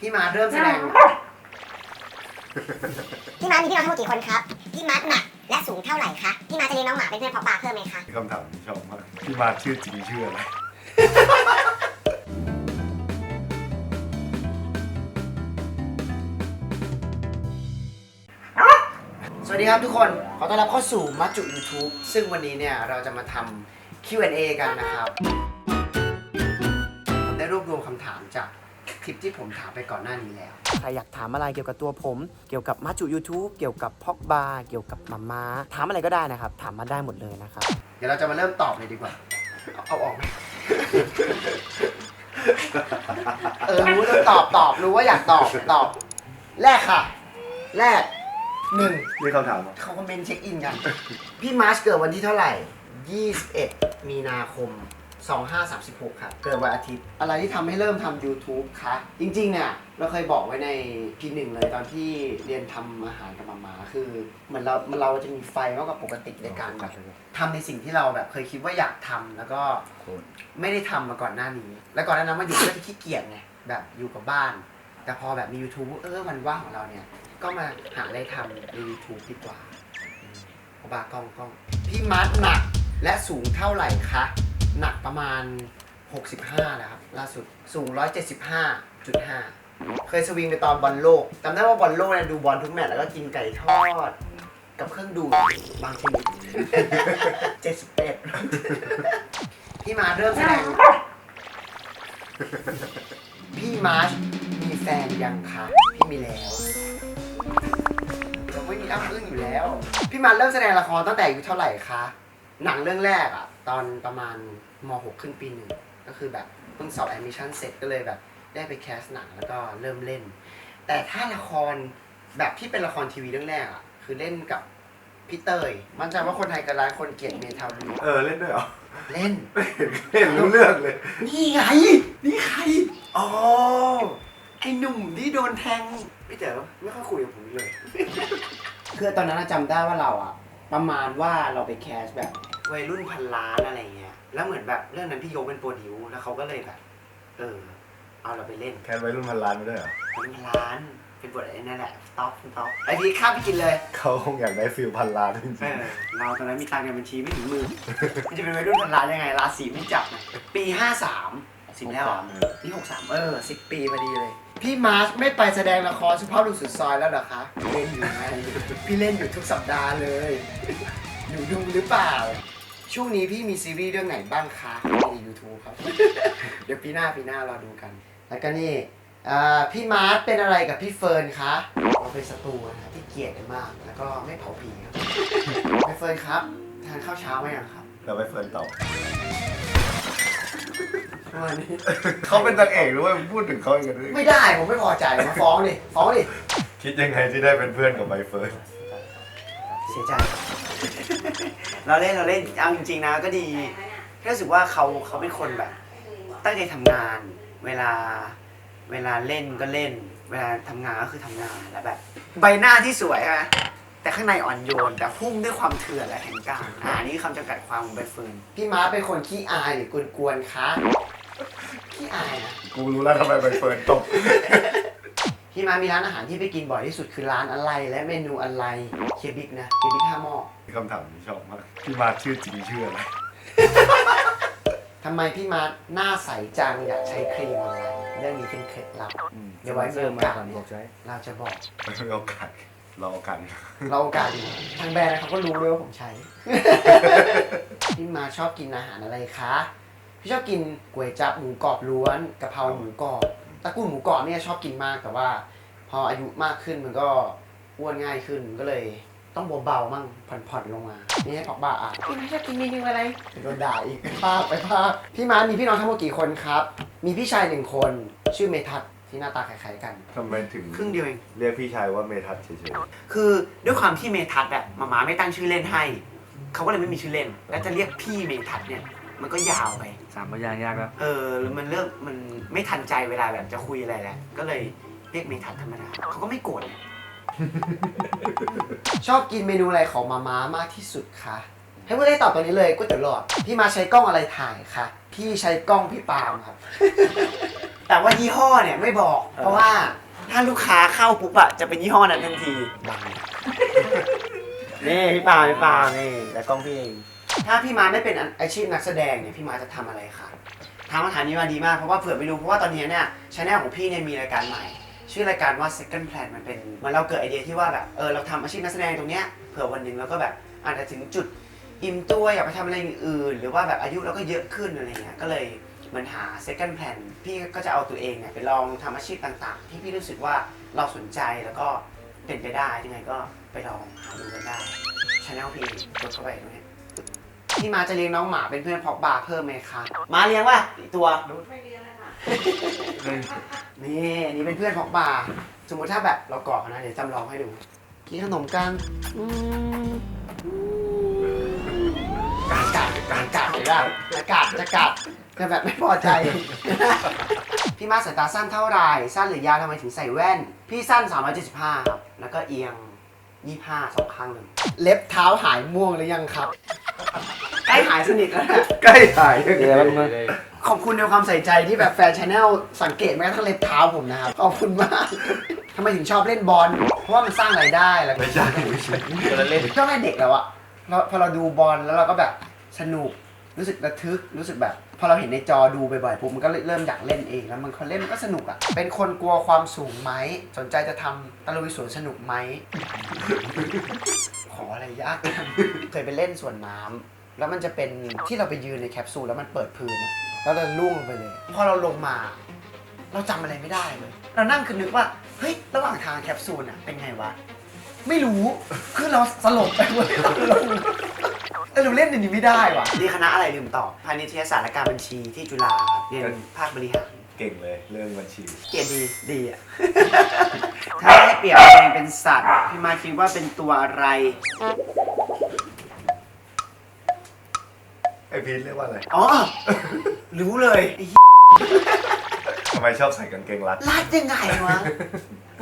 พี่มาเริ่มแสดงพี่มาร์ทมีพี่น้องทั้งหมดกี่คนครับพี่มาร์ทหนักและสูงเท่าไหร่คะพี่มาร์ทจะเลี้ยงน้องหมาเป็นเพื่อนพ่อปลาเพิ่มไหมคะคำถามที่ชอบมากพี่มาชื่อจริงชื่ออะไรสวัสดีครับทุกคนขอต้อนรับเข้าสู่มัจจุ YouTube ซึ่งวันนี้เนี่ยเราจะมาทำ Q&A กันนะครับผมได้รวบรวมคำถามจากคลิปที่ผมถามไปก่อนหน้านี้แล้วใครอยากถามอะไรเกี่ยวกับตัวผมเกี่ยวกับมัจจุ YouTube เกี่ยวกับพ็อกบาเกี่ยวกับมาม่าถามอะไรก็ได้นะครับถามมาได้หมดเลยนะครับเดี๋ยวเราจะมาเริ่มตอบเลยดีกว่าเอาออกไหม รู้แล้วตอบรู้ว่าอยากตอบแรกค่ะแรก1นี่คำถาม เขาคอมเมนต์เช็คอินกัน พี่มาร์ชเกิดวันที่เท่าไหร่ 21 มีนาคม 2536 ครับ เกิดวันอาทิตย์ อะไรที่ทำให้เริ่มทำ YouTube คะจริงๆ เนี่ยเราเคยบอกไว้ในพีหนึ่งเลยตอนที่เรียนทำอาหารกับมาคือเหมือนเราจะมีไฟมากกว่าปกติในการแบบทำในสิ่งที่เราแบบเคยคิดว่าอยากทำแล้วก็ไม่ได้ทำมาก่อนหน้านี้ แล้วก่อนหน้านั้นมาอยู่ก็จะขี้เกียจไงแบบอยู่กับบ้าน แต่พอแบบมี YouTube วันว่างของเราเนี่ยก็มาหาอะไรทำใน YouTube ดีกว่าบากล้องพี่มาร์ทหนักและสูงเท่าไหร่คะหนักประมาณ65นะครับล่าสุดสูง175.5เคยสวิงไปตอนบอลโลกจำได้ว่าบอลโลกเนี่ยดูบอลทุกแมตช์แล้วก็กินไก่ทอดกับเครื่องดูดบางชนิด71พี่มาร์ทเริ่มแสดงพี่มาร์ทมีแฟนยังคะพี่มีแล้วเราไม่มีอ้ำอึ้งอยู่แล้วพี่มาร์ทเริ่มแสดงละครตั้งแต่อายุเท่าไหร่คะหนังเรื่องแรกอะตอนประมาณม.6 ขึ้นปี 1ก็คือแบบเพิ่งสอบแอดมิชชั่นเสร็จก็เลยแบบได้ไปแคสหนังแล้วก็เริ่มเล่นแต่ถ้าละครแบบที่เป็นละครทีวีเรื่องแรกอะคือเล่นกับพี่เตยมั่นใจว่าคนไทยกับหลายคนเกลียดเมทาวีเล่นด้วยเหรอเล่นรู้เรื่องเลยนี่ไงนี่ใครอ๋อไอ้หนุ่มที่โดนแทงพี่เต๋อไม่ค่อยคุยกับผมเลย คือตอนนั้นจำได้ว่าเราอะประมาณว่าเราไปแคสแบบวัยรุ่นพันล้านอะไรเงี้ยแล้วเหมือนแบบเรื่องนั้นพี่ยกเป็นโปรดิวแล้วเขาก็เลยแบบเอาเราไปเล่นแค่วัยรุ่นพันล้านไม่ได้เหรอวัยรุ่นพันล้านเป็นบทไอ้นั่นแหละสต็อปไอ้ที่ข้ามไปกินเลยเขาคงอยากได้ฟิลพันล้านจริงๆเราตอนนั้นมีตังค์ในบัญชีไม่ถึงมือมันจะเป็นวัยรุ่นพันล้านยังไงราศีไม่จับนะปี53สิบแล้วปี6310 ปีพอดีเลยพี่มาร์ชไม่ไปแสดงละครสุภาพบุรุษสุดซอยแล้วเหรอคะเล่นอยู่ไงพี่เล่นอยู่ทุกสัปดาห์เลยอยู่ดูหรือเปล่าช่วงนี้พี่มีซีรีส์เรื่องไหนบ้างคะใน YouTube ครับ เดี๋ยวปีหน้ารอดูกันแล้วก็นี่พี่มาร์ชเป็นอะไรกับพี่เฟิร์นคะเราเป็นศัตรูนะที่เกลียดกันมากแล้วก็ไม่เผาผีครับพี่เฟิร์นครับทานข้าวเช้าไหมครับเราไปเฟิร์นต่อ วันนี้เขาเป็นนางเอกด้วยพูดถึงเขาอย่างนี้ไม่ได้ผมไม่พอใจมาฟ้องดิคิดยังไงที่ได้เป็นเพื่อนกับใบเฟิร์นเสียใจเราเล่นเอาจริงๆนะก็ดีรู้สึกว่าเขาเป็นคนแบบตั้งใจทำงานเวลาเล่นก็เล่นเวลาทำงานก็คือทำงานแล้วแบบใบหน้าที่สวยอะแต่ข้างในอ่อนโยนแต่พุ่งด้วยความเถื่อนและแข็งกร้านนี่คือคำจำกัดความของใบเฟิร์นพี่ม้าเป็นคนขี้อายหรือกวนๆคะขี้อายนะกูรู้แล้วทำไมใบเฟิร์นตกพี่ม้ามีร้านอาหารที่ไปกินบ่อยที่สุดคือร้านอะไรและเมนูอะไรเคบิ๊กนะเคบิ๊ก5 หม้อคำถามที่ชอบมากพี่มาชื่อจริงชื่ออะไรทำไมพี่มาหน้าใสจังอยากใช้ครีมอะไรเรื่องนี้เป็นเคล็ดลับเดี๋ยวไว้มีโอกาสเราจะบอกโอกาสเราโอกาสดีทางแบรนด์เขาก็รู้ด้วยว่าผมใช้ พี่มาชอบกินอาหารอะไรคะพี่ชอบกินก๋วยจั๊บหมูกรอบล้วนกะเพราหมูกรอบตระกูลหมูกรอบเนี่ยชอบกินมากแต่ว่าพออายุมากขึ้นมันก็อ้วนง่ายขึ้นก็เลยต้องเบาๆมั่งผ่อนๆลงมานี่ให้บอกบ้าพี่มาชอบกินเมนูอะไรโดนด่าอีกภาพพี่มามีพี่น้องทั้งหมดกี่คนครับมีพี่ชาย1 คนชื่อเมทัศน์ที่หน้าตาคล้ายๆกันทำไมถึงครึ่งเดียวเองเรียกพี่ชายว่าเมทัศน์เฉยๆคือด้วยความที่เมทัศน์อะมาไม่ตั้งชื่อเล่นให้เขาก็เลยไม่มีชื่อเล่นแล้วจะเรียกพี่เมทัศน์เนี่ยมันก็ยาวไป3 พยางค์ยากแล้วมันไม่ทันใจเวลาแบบจะคุยอะไรแล้วก็เลยเรียกเมทัศน์ธรรมดาเขาก็ไม่โกรธชอบกินเมนูอะไรของมาม่ามากที่สุดคะให้เพื่อนได้ตอบตัวนี้เลยก๋วยเตี๋ยวหลอดพี่มาใช้กล้องอะไรถ่ายคะพี่ใช้กล้องพี่ปาล์มครับ แต่ว่ายี่ห้อเนี่ยไม่บอก เพราะว่าถ้าลูกค้าเข้าปุ๊บอะจะเป็นยี่ห้อนั้นทันทีบังนี่พี่ปานี่แต่กล้องพี่เองถ้าพี่มาได้เป็นอาชีพนักแสดงเนี่ยพี่มาจะทำอะไรคะถามคำถามนี้มาดีมากเพราะว่าเผื่อไม่รู้เพราะว่าตอนนี้เนี่ยchannelของพี่เนี่ยมีรายการใหม่ ชื่อรายการว่า Second Plan มันเป็นเหมือนเราเกิดไอเดียที่ว่าแบบเราทำอาชีพนักแสดงตรงเนี้ยเผื่อวันหนึ่งเราก็แบบอาจจะถึงจุดอิ่มตัวอยากไปทำอะไรอย่างอื่นหรือว่าแบบอายุเราก็เยอะขึ้นอะไรเงี้ยก็เลยเหมือนหา Second Plan พี่ก็จะเอาตัวเองเนี่ยไปลองทำอาชีพต่างๆ ที่พี่รู้สึกว่าเราสนใจแล้วก็เป็นไปได้ยังไงก็ไปลองหาดูกันได้channel พี่กดเข้าไปตรงนี้พี่มาจะเลี้ยงน้องหมาเป็นเพื่อนพอกบาร์เพิ่มไหมคะมาเลี้ยงว่ะตัว ไม่เรียนเลยค่ะ นี่อันนี้เป็นเพื่อนพอกบาร์สมมติถ้าแบบเรากรอกนะเดี๋ยวจำลองให้ดูกินขนมกันการเห็นป่ะจะกัดแต่แบบไม่พอใจ พี่มาสายตาสั้นเท่าไหร่สั้นหรือยาวทำไมถึงใส่แว่น พี่สั้น375ครับแล้วก็เอียง25 2ข้างเลยเล็บเท้าหายม่วงหรือยังครับใกล้หายสนิทแล้วนะ ใกล้หาย ขอบคุณในความใส่ใจที่แบบแฟนชาแนลสังเกตแม้กระทั่งเล็บเท้าผมนะครับ ขอบคุณมากทำไมถึงชอบเล่นบอลเพราะว่ามันสร้างรายได้แล้ว ไม่ใช่ คนละเล่น ชอบเล่นเด็กแล้วอะพอเราดูบอลแล้วเราก็แบบสนุกรู้สึกระทึกรู้สึกแบบพอเราเห็นในจอดูบ่อยๆปุ๊บมันก็เริ่มอยากเล่นเองแล้วมันคนเล่นมันก็สนุกอะเป็นคนกลัวความสูงไหมสนใจจะทำตะลุยสวนสนุกไหม ขออะไรยากจังเคยไปเล่นสวนน้ำแล้วมันจะเป็นที่เราไปยืนในแคปซูลแล้วมันเปิดพื้นอะแล้วเราล่วงลงไปเลย พอเราลงมา เราจำอะไรไม่ได้เลยเรานั่งคือนึกว่าเฮ้ยระหว่างทางแคปซูลอะเป็นไงวะไม่รู้คือเราสลบไปเลยตอนลงเราเล่นอันนี้ไม่ได้ว่ะนี่คณะอะไรลืมตอบพาณิชยศาสตร์และการบัญชีที่จุฬาครับเรียนภาคบริหาร เก่งเลยเรื่องบัญชี เกียรติดีอ่ะ ถ้าให้เปรียบตัวเองเป็นสัตว์พี่มาคิดว่าเป็นตัวอะไร ไอพีทเรียกว่าอะไร อ๋อ รู้เลยไอ้ ทำไมชอบใส่กางเกงรัด รัดยังไงวะ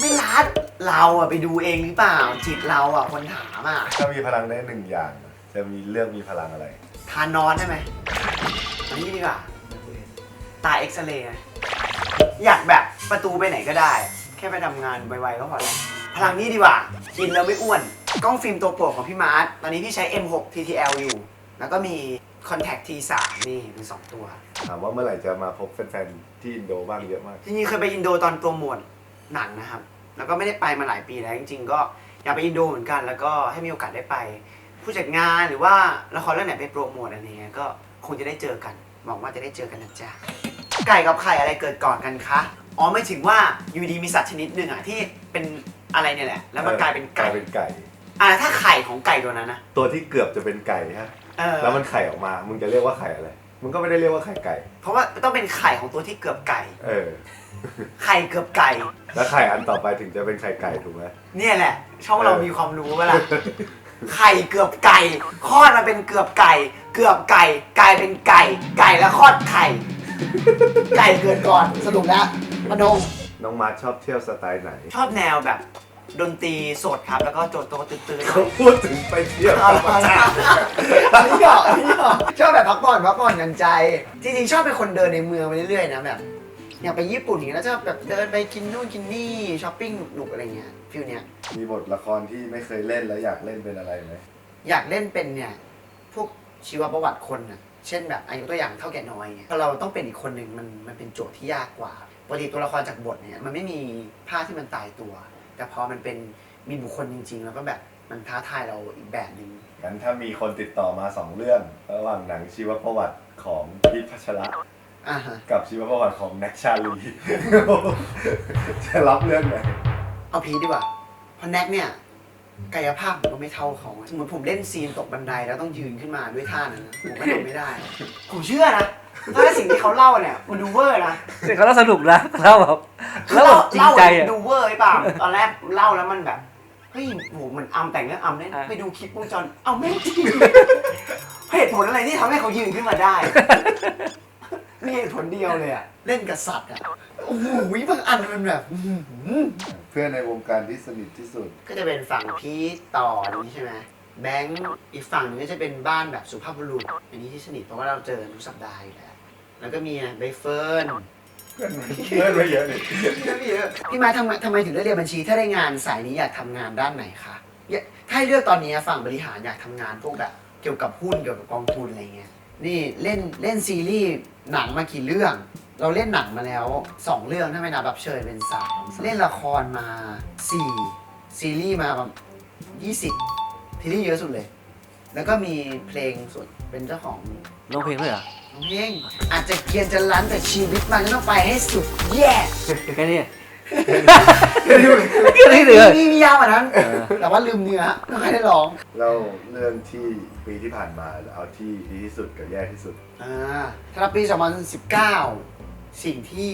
ไม่รัดเราอะไปดูเองหรือเปล่า จิตเราอะคนถามอะ ถ้ามีพลังได้หนึ่งอย่าง จะมีเรื่องมีพลังอะไร ทานอนได้ไหมอันนี้ดีกว่าตาเอ็กซเรย์ไงอยากแบบประตูไปไหนก็ได้ แค่ไปทำงานไวๆก็พอแล้วพลังนี้ดีกว่า กินแล้วไม่อ้วน กล้องฟิล์มตัวโปรดของพี่มาร์ทตอนนี้พี่ใช้ M6 TTL อยู่ แล้วก็มี Contact T3 นี่เป็น2ตัว ถามว่าเมื่อไหร่จะมาพบแฟนๆที่อินโดบ้างเยอะมาก จริงๆเคยไปอินโดตอนโปรโมทหนังนะครับ แล้วก็ไม่ได้ไปมาหลายปีแล้วจริงๆก็อยากไปอินโดเหมือนกัน แล้วก็ให้มีโอกาสได้ไป ผู้จัดงานหรือว่าละครเรื่องไหนไปโปรโมทอะไรเงี้ยก็คงจะได้เจอกันหวังว่าจะได้เจอกันนะจ๊ะไก่กับไข่อะไรเกิดก่อนกันคะอ๋อไม่ถึงว่าอยู่ดีมีสัตว์ชนิดหนึ่งอะที่เป็นอะไรเนี่ยแหละแล้วมันกลายเป็น กลา ไก่ ยเป็นไก่ ถ้าไข่ของไก่ตัวนั้นนะ ตัวที่เกือบจะเป็นไก่ฮะ แล้วมันไข่ออกมา มึงจะเรียกว่าไข่อะไร มึงก็ไม่ได้เรียกว่าไข่ไก่ เพราะว่าต้องเป็นไข่ของตัวที่เกือบไก่ เออ ไข่เกือบไก่ แล้วไข่อันต่อไปถึงจะเป็นไข่ไก่ถูกไหม เนี่ยแหละ ช่องเรามีความรู้เวลาไข่เกือบไก่คลอดมาเป็นเกือบไก่ เกือบไก่กลายเป็นไก่ ไก่แล้วคลอดไข่ ไก่เกิดก่อนสรุปแล้วมาดง น้องมาร์ทชอบเที่ยวสไตล์ไหน ชอบแนวแบบดนตรีสดครับ แล้วก็โจโตตื่นๆ เขาพูดถึงไปเที่ยว เอาละอันนี้เหรอชอบแบบพักผ่อนหย่อนใจ จริงๆชอบเป็นคนเดินในเมืองไปเรื่อยๆนะแบบอยากไปญี่ปุ่นอย่างเงี้ยแล้วชอบแบบเดินไปกินนู่นกินนี่ช้อปปิ้งหนุกๆอะไรเงี้ยฟิลเนี้ย มีบทละครที่ไม่เคยเล่นแล้วอยากเล่นเป็นอะไรไหม อยากเล่นเป็นเนี่ยพวกชีวประวัติคนน่ะเช่นแบบอายุตัวอย่างเท่าแก่น้อยเนี่ยถ้าเราต้องเป็นอีกคนหนึ่งมันเป็นโจทย์ที่ยากกว่าปกติตัวละครจากบทเนี่ยมันไม่มีภาพที่มันตายตัว แต่พอมันเป็นมีบุคคลจริงๆ แล้วก็แบบมันท้าทายเราอีกแบบหนึ่ง งั้นถ้ามีคนติดต่อมา2เรื่อง ระหว่างหนังชีวประวัติของพีทพัชระ ฮะ กับชีวประวัติของแน็กชาลี จะรับเรื่องไหน เอาพีชดีกว่าเพราะแน็กเนี่ยกายภาพผมก็ไม่เท่าเขาสมมติผมเล่นซีนตกบันไดแล้วต้องยืนขึ้นมาด้วยท่านั้นนะผมก็ทำไม่ได้ ผมเชื่อนะเพราะสิ่งที่เขาเล่าเนี่ยมันดูเวอร์นะ แต่เขาเล่าสนุกนะเล่าแบบเล่าแบบจริงใจอ่ะ ดูเวอร์ไอ้ป่าตอนแรกเล่าแล้วมันแบบเฮ้ยโหเหมือนอัมแต่งเรื่องอัมเนี่ย อ่ะ ไปดูคลิปวงจรเอาไม่จริงเหตุผลอะไรที่ทำให้เขายืนขึ้นมาได้มีเหตุผลเดียวเลยอะเล่นกับสัตว์อะโอ้โหบางอันมันแบบอื้อหือ เพื่อนในวงการที่สนิทที่สุด ก็จะเป็นฝั่งพีทต่อนี้ใช่ไหมแบงค์อีกฝั่งหนึงก็จะเป็นบ้านแบบสุภาพบุรุษอันนี้ที่สนิทเพราะว่าเราเจอทุกสัปดาห์อยู่แล้วแล้วก็มีใบเฟิร์น เพื่อนไม่เยอะนี่ พี่มาทำไมถึงได้เรียนบัญชี ถ้าได้งานสายนี้อยากทำงานด้านไหนคะถ้าให้เลือกตอนนี้ฝั่งบริหารอยากทำงานพวกแบบเกี่ยวกับหุ้นเกี่ยวกับกองทุนอะไรเงี้ยนี่เล่นซีรีส์หนังมากี่เรื่อง เราเล่นหนังมาแล้ว 2 เรื่องถ้าไม่นับรับเชิญเป็น3เล่นละครมา4ซีรีส์มาแบบ20ซีรีส์เยอะสุดเลย แล้วก็มีเพลงส่วนเป็นเจ้าของ ร้องเพลงด้วยเหรอ เพลงอาจจะเกียนจะรั้นแต่ชีวิตมันก็ต้องไปให้สุดแย่ แค่นี้ มียาวกว่านั้น แต่ว่าลืมเนื้อไม่ค่อยได้ร้อง เราเรื่องที่ปีที่ผ่านมาเอาที่ดีที่สุดกับแย่ที่สุด สำหรับปี 2019 สิ่งที่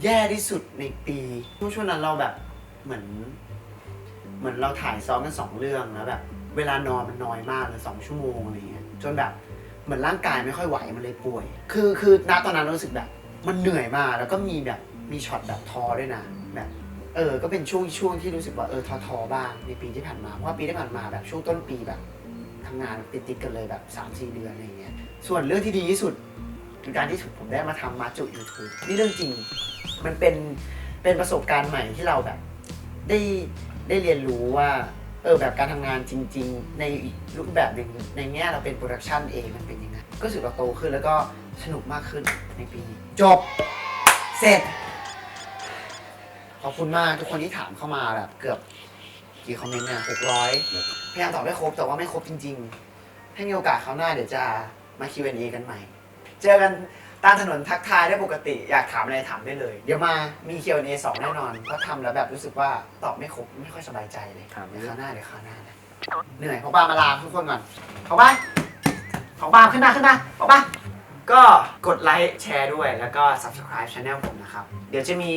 แย่ที่สุดในปีช่วงนั้นเราแบบเหมือนเราถ่ายซ้อมกัน2 เรื่องแล้วแบบเวลานอนมันน้อยมากเลย2 ชั่วโมงอะไรเงี้ยจนแบบเหมือนร่างกายไม่ค่อยไหวมันเลยป่วย คือณตอนนั้นรู้สึกแบบมันเหนื่อยมากแล้วก็มีช็อตแบบท้อด้วยนะแบบก็เป็นช่วงที่รู้สึกว่าท้อบ้างในปีที่ผ่านมาเพราะว่าปีที่ผ่านมาแบบช่วงต้นปีแบบทำงานติดกันเลยแบบ 3-4 เดือนอะไรเงี้ยส่วนเรื่องที่ดีที่สุดคือการที่ผมได้มาทำมาจุ YouTube นี่เรื่องจริงมันเป็นประสบการณ์ใหม่ที่เราแบบได้เรียนรู้ว่าแบบการทำงานจริงๆในอีกรูปแบบหนึ่งในแง่เราเป็นโปรดักชันเองมันเป็นยังไงก็รู้สึกเราโตขึ้นแล้วก็สนุกมากขึ้นในปีนี้จบเสร็จขอบคุณมากทุกคนที่ถามเข้ามาแบบเกือบกี่คอมเมนต์เนี่ย600พยายามตอบให้ครบแต่ว่าไม่ครบจริงๆถ้ามีโอกาสคราวหน้าเดี๋ยวจะมา Q&A กันใหม่เจอกันตามถนนทักทายได้ปกติอยากถามอะไรถามได้เลยเดี๋ยวมามี Q&A 2 แน่นอนเพราะทำแล้วแบบรู้สึกว่าตอบไม่ครบไม่ค่อยสบายใจเลยเดี๋ยวคราวหน้านะเหนื่อยพอบ้ามาลาทุกคนก่อนพอบ้าขึ้นมาพอบ้าก็กดไลค์แชร์ด้วยแล้วก็ Subscribe Channel ผมนะครับเดี๋ยวจะมี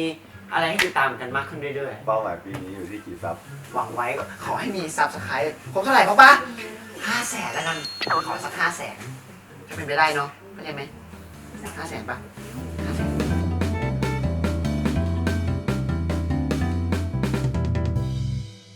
อะไรให้ติดตามกันมากขึ้นเรื่อย เป้าหมายปีนี้อยู่ที่กี่ซับ ๆหวังไว้ขอให้มี Subscribe ผมเท่าไหร่พอบ้า500,000แล้วกันขอสัก500,000ถ้าเป็นไปได้เนาะเข้าใจไหม500,000ป่ะ